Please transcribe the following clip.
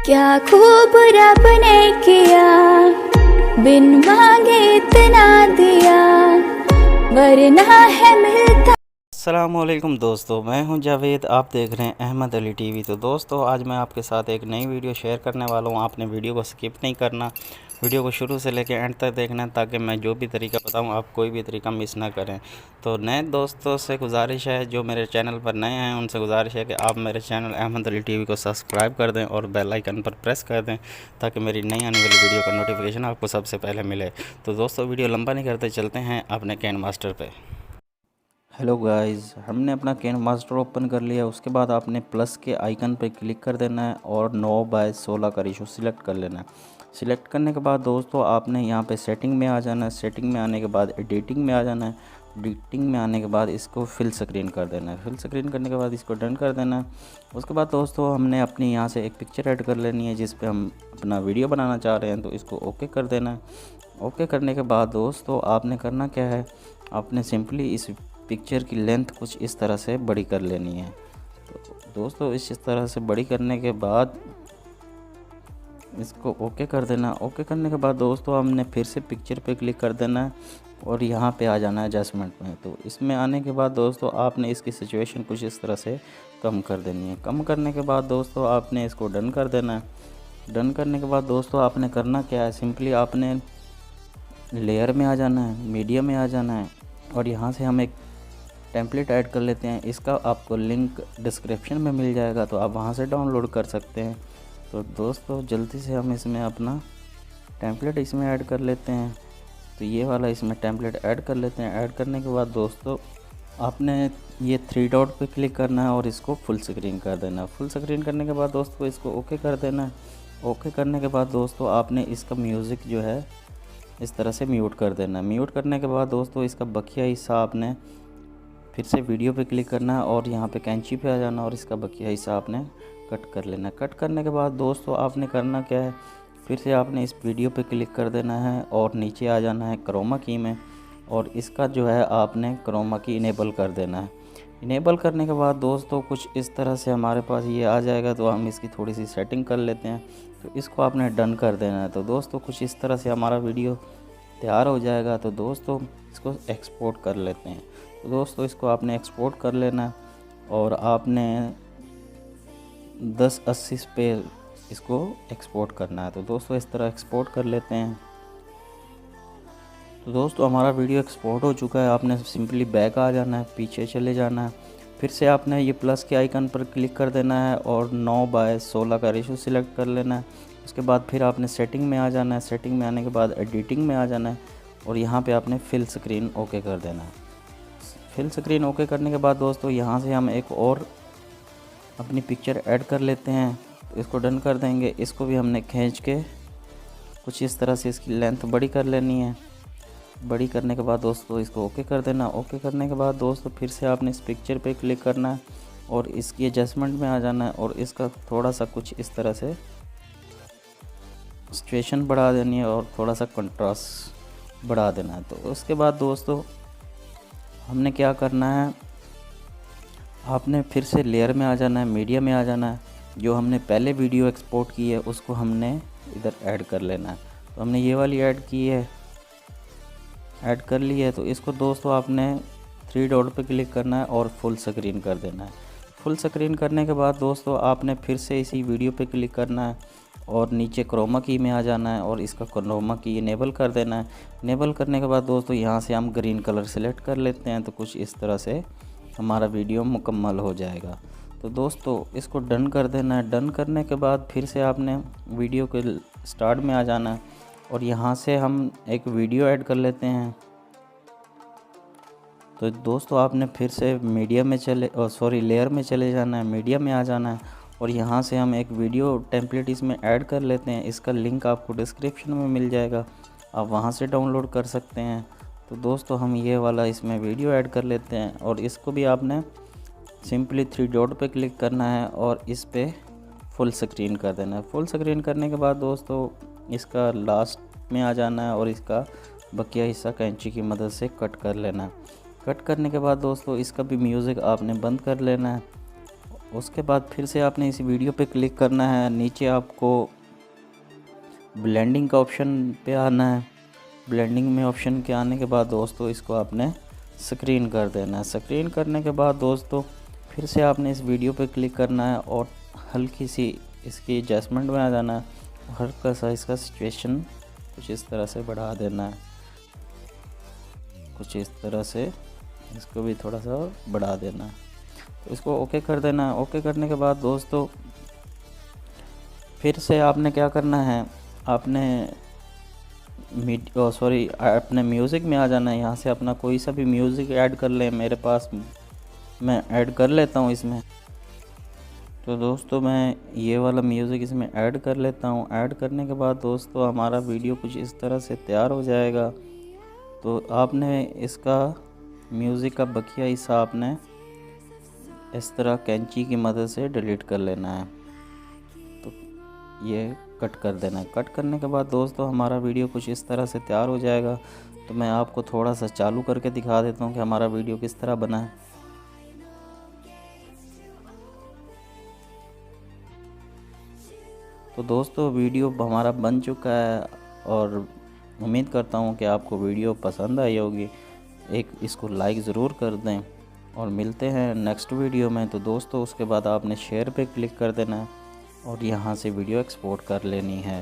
क्या खूब रब ने किया, बिन मांगे इतना दिया, वरना है मिलता। अस्सलामुअलैकुम दोस्तों, मैं हूं जावेद। आप देख रहे हैं अहमद अली टीवी। तो दोस्तों, आज मैं आपके साथ एक नई वीडियो शेयर करने वाला हूं। आपने वीडियो को स्किप नहीं करना, वीडियो को शुरू से लेकर एंड तक देखना है, ताकि मैं जो भी तरीका बताऊं आप कोई भी तरीका मिस ना करें। तो नए दोस्तों से गुजारिश है, जो मेरे चैनल पर नए हैं उनसे गुजारिश है कि आप मेरे चैनल अहमद अली टीवी को सब्सक्राइब कर दें और बेल आइकन पर प्रेस कर दें, ताकि मेरी नई आने वाली वीडियो का नोटिफिकेशन आपको सबसे पहले मिले। तो दोस्तों, वीडियो लंबा नहीं करते, चलते हैं अपने कैन मास्टर पे। हेलो गाइस, हमने अपना कैन मास्टर ओपन कर लिया। उसके बाद आपने प्लस के आइकन पर क्लिक कर देना है और 9/16 का रेशो सिलेक्ट कर लेना है। सिलेक्ट करने के बाद दोस्तों, आपने यहाँ पे सेटिंग में आ जाना है। सेटिंग में आने के बाद एडिटिंग में आ जाना है। एडिटिंग में आने के बाद इसको फिल स्क्रीन कर देना है। फिल स्क्रीन करने के बाद इसको डन कर देना है। उसके बाद दोस्तों, हमने अपनी यहाँ से एक पिक्चर ऐड कर लेनी है जिस पे हम अपना वीडियो बनाना चाह रहे हैं, तो इसको ओके कर देना है। ओके करने के बाद दोस्तों, आपने करना क्या है, आपने सिंपली इस पिक्चर की लेंथ कुछ इस तरह से बड़ी कर लेनी है। तो दोस्तों, इस तरह से बड़ी करने के बाद इसको ओके कर देना। ओके करने के बाद दोस्तों, हमने फिर से पिक्चर पे क्लिक कर देना है और यहाँ पे आ जाना है एडजस्टमेंट में। तो इसमें आने के बाद दोस्तों, आपने इसकी सिचुएशन कुछ इस तरह से कम कर देनी है। कम करने के बाद दोस्तों, आपने इसको डन कर देना है। डन करने के बाद दोस्तों, आपने करना क्या है, सिंपली आपने लेयर में आ जाना है, मीडिया में आ जाना है और यहाँ से हम एक टेम्पलेट ऐड कर लेते हैं। इसका आपको लिंक डिस्क्रिप्शन में मिल जाएगा, तो आप वहाँ से डाउनलोड कर सकते हैं। तो दोस्तों, जल्दी से हम इसमें अपना टेम्पलेट इसमें ऐड कर लेते हैं। तो ये वाला इसमें टेम्पलेट ऐड कर लेते हैं। ऐड करने के बाद दोस्तों, आपने ये 3 डॉट पे क्लिक करना है और इसको फुल स्क्रीन कर देना है। फुल स्क्रीन करने के बाद दोस्तों, इसको ओके कर देना है। ओके करने के बाद दोस्तों, आपने इसका म्यूज़िक जो है इस तरह से म्यूट कर देना है। म्यूट करने के बाद दोस्तों, इसका बकिया हिस्सा आपने फिर से वीडियो पे क्लिक करना है और यहाँ पे कैंची पे आ जाना और इसका बकिया हिस्सा आपने कट कर लेना है। कट करने के बाद दोस्तों, आपने करना क्या है, फिर से आपने इस वीडियो पे क्लिक कर देना है और नीचे आ जाना है क्रोमा की में और इसका जो है आपने क्रोमा की इनेबल कर देना है। इनेबल करने के बाद दोस्तों, कुछ इस तरह से हमारे पास ये आ जाएगा। तो हम इसकी थोड़ी सी सेटिंग कर लेते हैं। तो इसको आपने डन कर देना है। तो दोस्तों, कुछ इस तरह से हमारा वीडियो तैयार हो जाएगा। तो दोस्तों, इसको एक्सपोर्ट कर लेते हैं। तो दोस्तों, इसको आपने एक्सपोर्ट कर लेना और आपने 1080 पे इसको एक्सपोर्ट करना है। तो दोस्तों, इस तरह एक्सपोर्ट कर लेते हैं। तो दोस्तों, हमारा वीडियो एक्सपोर्ट हो चुका है। आपने सिंपली बैक आ जाना है, पीछे चले जाना है। फिर से आपने ये प्लस के आइकन पर क्लिक कर देना है और 9/16 का रेशो सिलेक्ट कर लेना है। उसके बाद फिर आपने सेटिंग में आ जाना है। सेटिंग में आने के बाद एडिटिंग में आ जाना है और यहाँ पे आपने फिल स्क्रीन ओके कर देना है। फिल स्क्रीन ओके करने के बाद दोस्तों, यहाँ से हम एक और अपनी पिक्चर ऐड कर लेते हैं। तो इसको डन कर देंगे। इसको भी हमने खींच के कुछ इस तरह से इसकी लेंथ बड़ी कर लेनी है। बड़ी करने के बाद दोस्तों, इसको ओके कर देना। ओके करने के बाद दोस्तों, फिर से आपने इस पिक्चर पे क्लिक करना है और इसकी एडजस्टमेंट में आ जाना है और इसका थोड़ा सा कुछ इस तरह से सिचुएशन बढ़ा देनी है और थोड़ा सा कंट्रास्ट बढ़ा देना है। तो उसके बाद दोस्तों, हमने क्या करना है, आपने फिर से लेयर में आ जाना है, मीडिया में आ जाना है। जो हमने पहले वीडियो एक्सपोर्ट की है उसको हमने इधर ऐड कर लेना है। तो हमने ये वाली ऐड की है, ऐड कर ली है। तो इसको दोस्तों, आपने 3 डॉट पे क्लिक करना है और फुल स्क्रीन कर देना है। फुल स्क्रीन करने के बाद दोस्तों, आपने फिर से इसी वीडियो पे क्लिक करना है और नीचे क्रोमा की में आ जाना है और इसका क्रोमा की इनेबल कर देना है। इनेबल करने के बाद दोस्तों, यहाँ से हम ग्रीन कलर सेलेक्ट कर लेते हैं। तो कुछ इस तरह से हमारा वीडियो मुकम्मल हो जाएगा। तो दोस्तों, इसको डन कर देना है। डन करने के बाद फिर से आपने वीडियो के स्टार्ट में आ जाना है और यहाँ से हम एक वीडियो ऐड कर लेते हैं। तो दोस्तों, आपने फिर से मीडिया में लेयर में चले जाना है, मीडिया में आ जाना है और यहाँ से हम एक वीडियो टेम्पलेट इसमें ऐड कर लेते हैं। इसका लिंक आपको डिस्क्रिप्शन में मिल जाएगा, आप वहाँ से डाउनलोड कर सकते हैं। तो दोस्तों, हम ये वाला इसमें वीडियो ऐड कर लेते हैं और इसको भी आपने सिंपली 3 डॉट पे क्लिक करना है और इस पे फुल स्क्रीन कर देना है। फुल स्क्रीन करने के बाद दोस्तों, इसका लास्ट में आ जाना है और इसका बकिया हिस्सा कैंची की मदद से कट कर लेना है। कट करने के बाद दोस्तों, इसका भी म्यूज़िक आपने बंद कर लेना है उसके बाद फिर से आपने इस वीडियो पे क्लिक करना है। नीचे आपको ब्लेंडिंग का ऑप्शन पे आना है। ब्लेंडिंग में ऑप्शन के आने के बाद दोस्तों इसको आपने स्क्रीन कर देना है। स्क्रीन करने के बाद दोस्तों फिर से आपने इस वीडियो पे क्लिक करना है और हल्की सी इसकी एडजस्टमेंट में आ जाना है। हल्का सा इसका सिचुएशन कुछ इस तरह से बढ़ा देना है, कुछ इस तरह से इसको भी थोड़ा सा बढ़ा देना है। तो इसको ओके कर देना है। ओके करने के बाद दोस्तों फिर से आपने क्या करना है, आपने अपने म्यूज़िक में आ जाना है। यहाँ से अपना कोई सा भी म्यूज़िक ऐड कर लें। मेरे पास मैं ऐड कर लेता हूँ इसमें। तो दोस्तों मैं ये वाला म्यूज़िक इसमें ऐड कर लेता हूँ। ऐड करने के बाद दोस्तों हमारा वीडियो कुछ इस तरह से तैयार हो जाएगा। तो आपने इसका म्यूज़िक का बकिया हिस्सा आपने इस तरह कैंची की मदद से डिलीट कर लेना है। तो ये कट कर देना है। कट करने के बाद दोस्तों हमारा वीडियो कुछ इस तरह से तैयार हो जाएगा। तो मैं आपको थोड़ा सा चालू करके दिखा देता हूँ कि हमारा वीडियो किस तरह बना है। तो दोस्तों वीडियो हमारा बन चुका है और उम्मीद करता हूँ कि आपको वीडियो पसंद आई होगी। इसको लाइक ज़रूर कर दें और मिलते हैं नेक्स्ट वीडियो में। तो दोस्तों उसके बाद आपने शेयर पे क्लिक कर देना है और यहाँ से वीडियो एक्सपोर्ट कर लेनी है।